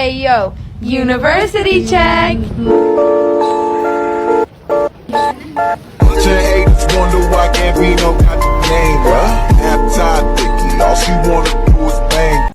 Ayo, University Check! Bunch of haters wonder why can't be no goddamn name, bruh. Half tied thicky, all she wanna do is bang.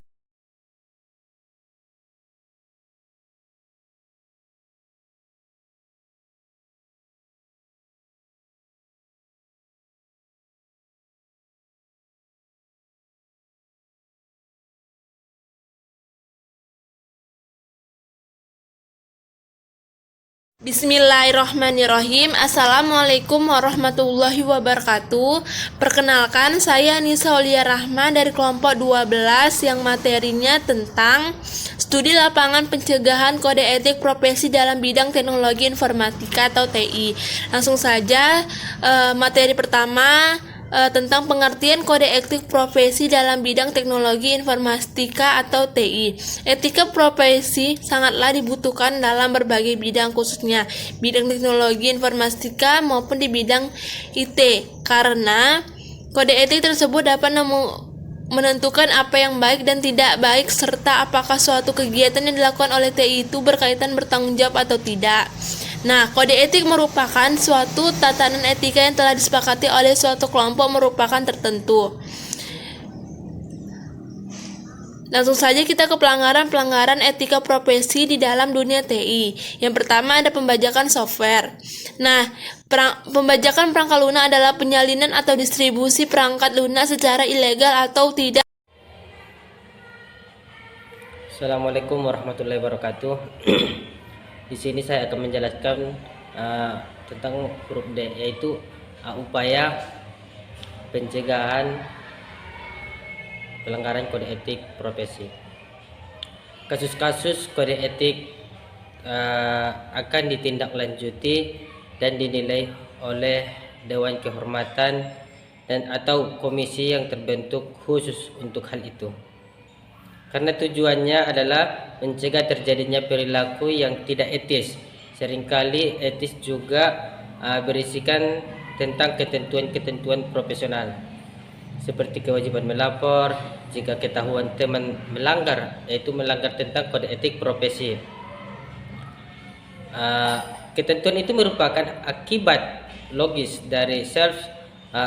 Bismillahirrahmanirrahim. Assalamualaikum warahmatullahi wabarakatuh. Perkenalkan, saya Nisa Aulia Rahma dari kelompok 12 yang materinya tentang studi lapangan pencegahan kode etik profesi dalam bidang teknologi informatika atau TI. Langsung saja, materi pertama tentang pengertian kode etik profesi dalam bidang teknologi informatika atau TI. Etika profesi sangatlah dibutuhkan dalam berbagai bidang, khususnya bidang teknologi informatika maupun di bidang IT, karena kode etik tersebut dapat menentukan apa yang baik dan tidak baik, serta apakah suatu kegiatan yang dilakukan oleh TI itu berkaitan bertanggung jawab atau tidak. Nah, kode etik merupakan suatu tatanan etika yang telah disepakati oleh suatu kelompok merupakan tertentu. Langsung saja kita ke pelanggaran etika profesi di dalam dunia TI. Yang pertama ada pembajakan software. Nah, pembajakan perangkat lunak adalah penyalinan atau distribusi perangkat lunak secara ilegal atau tidak. Assalamualaikum warahmatullahi wabarakatuh. Di sini saya akan menjelaskan tentang huruf D, yaitu upaya pencegahan pelanggaran kode etik profesi. Kasus-kasus kode etik akan ditindaklanjuti dan dinilai oleh Dewan Kehormatan dan atau komisi yang terbentuk khusus untuk hal itu. Karena tujuannya adalah mencegah terjadinya perilaku yang tidak etis. Seringkali etis juga berisikan tentang ketentuan-ketentuan profesional, seperti kewajiban melapor jika ketahuan teman melanggar, yaitu melanggar tentang kode etik profesi. Ketentuan itu merupakan akibat logis dari self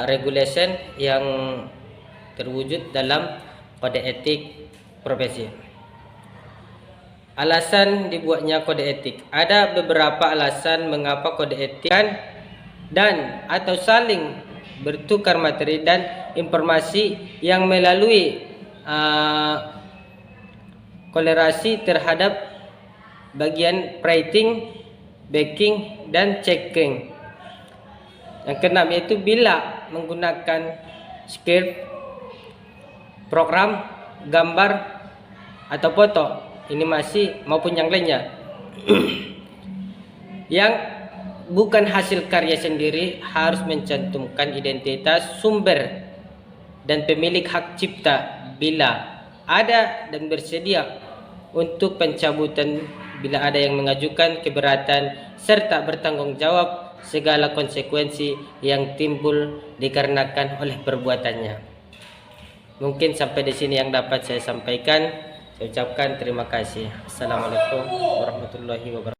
regulation yang terwujud dalam kode etik profesi. Alasan dibuatnya kode etik. Ada beberapa alasan mengapa kode etik dan atau saling bertukar materi dan informasi yang melalui kolerasi terhadap bagian writing, backing, dan checking. Yang keenam yaitu bila menggunakan script, program, gambar atau foto, animasi maupun yang lainnya yang bukan hasil karya sendiri, harus mencantumkan identitas sumber dan pemilik hak cipta bila ada, dan bersedia untuk pencabutan bila ada yang mengajukan keberatan, serta bertanggung jawab segala konsekuensi yang timbul dikarenakan oleh perbuatannya. Mungkin sampai di sini yang dapat saya sampaikan. Saya ucapkan terima kasih. Assalamualaikum warahmatullahi wabarakatuh.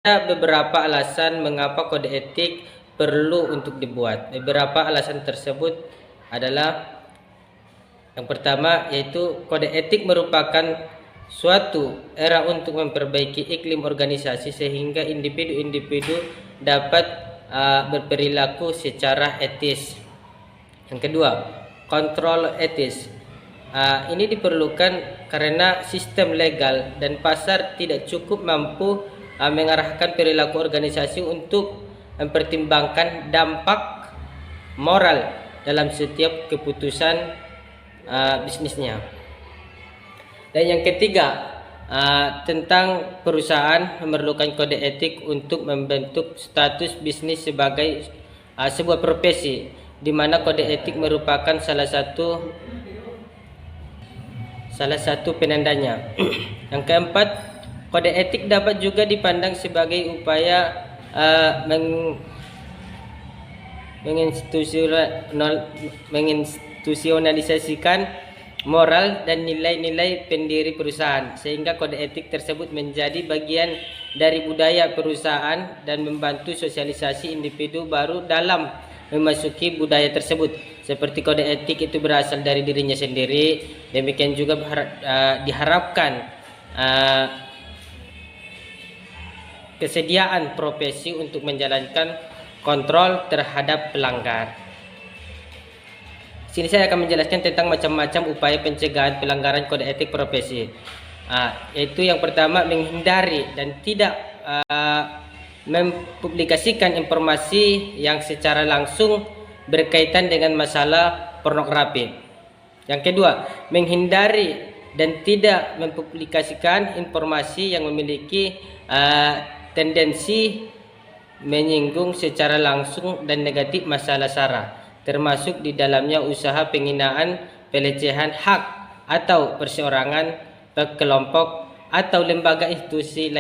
Ada beberapa alasan mengapa kode etik perlu untuk dibuat. Beberapa alasan tersebut adalah yang pertama yaitu kode etik merupakan suatu era untuk memperbaiki iklim organisasi sehingga individu-individu dapat berperilaku secara etis. Yang kedua, kontrol etis. Ini diperlukan karena sistem legal dan pasar tidak cukup mampu mengarahkan perilaku organisasi untuk mempertimbangkan dampak moral dalam setiap keputusan bisnisnya. Dan yang ketiga, tentang perusahaan memerlukan kode etik untuk membentuk status bisnis sebagai sebuah profesi, di mana kode etik merupakan salah satu penandanya. Yang keempat, kode etik dapat juga dipandang sebagai upaya menginstitusionalisasikan moral dan nilai-nilai pendiri perusahaan, sehingga kode etik tersebut menjadi bagian dari budaya perusahaan dan membantu sosialisasi individu baru dalam memasuki budaya tersebut. Seperti kode etik itu berasal dari dirinya sendiri, demikian juga diharapkan kesediaan profesi untuk menjalankan kontrol terhadap pelanggar. Sini saya akan menjelaskan tentang macam-macam upaya pencegahan pelanggaran kode etik profesi. Yaitu yang pertama, menghindari dan tidak mempublikasikan informasi yang secara langsung berkaitan dengan masalah pornografi. Yang kedua, menghindari dan tidak mempublikasikan informasi yang memiliki tendensi menyinggung secara langsung dan negatif masalah SARA, termasuk di dalamnya usaha penghinaan, pelecehan hak atau perseorangan, kelompok atau lembaga institusi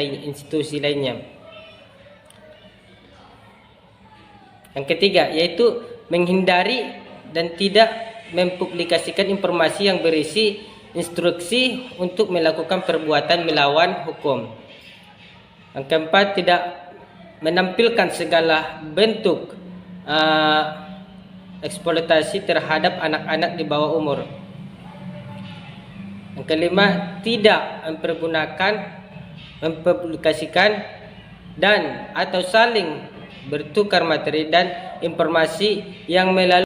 lainnya. Yang ketiga yaitu menghindari dan tidak mempublikasikan informasi yang berisi instruksi untuk melakukan perbuatan melawan hukum. Yang keempat, tidak menampilkan segala bentuk eksploitasi terhadap anak-anak di bawah umur. Yang kelima, tidak mempublikasikan dan atau saling bertukar materi dan informasi yang melalui